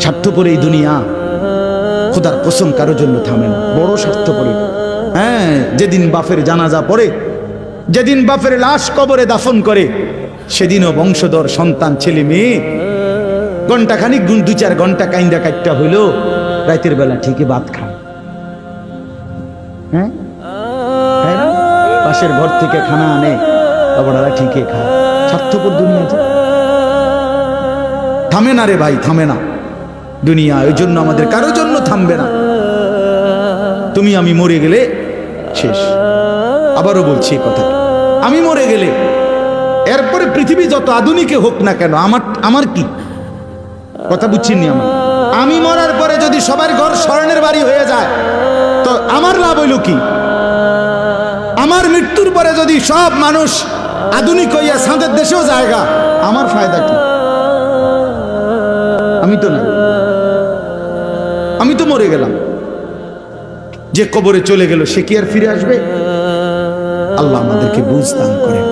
স্বার্থপর এই দুনিয়া খোদার কসম কারোর জন্য থামে না, বড় স্বার্থপর। হ্যাঁ, যেদিন বাপের জানাজা পড়ে, যেদিন বাপের লাশ কবরে দাফন করে, সেদিনও বংশধর সন্তান ছেলে মেয়ে ঘন্টাখানিক 2-4 ঘন্টা কাইন্দা কাটটা হইলো, রাতের বেলা ঠিকই ভাত খায়। হ্যাঁ, পাশের ঘর থেকে খানা আনে, বাবারা ঠিকই খায়। স্বার্থপর দুনিয়া থামে না রে ভাই, থামে না দুনিয়া। ওই জন্য আমাদের কারোর জন্য থামবে না। তুমি আমি মরে গেলে শেষ। আবারও বলছি কথা, আমি মরে গেলে এরপরে পৃথিবী যত আধুনিকে হোক না কেন, আমার কি কথা বুঝছিনি? আমি মরার পরে যদি সবার ঘর স্বর্ণের বাড়ি হয়ে যায় তো আমার লাভ হইল কি? আমার মৃত্যুর পরে যদি সব মানুষ আধুনিক হইয়া সাঁদের দেশেও জায়গা, আমার ফায়দা কি? আমি তো না, আমি তো মরে গেলাম। যে কবরে চলে গেল সে কি আর ফিরে আসবে? আল্লাহ আমাদেরকে বুঝ দান করেন।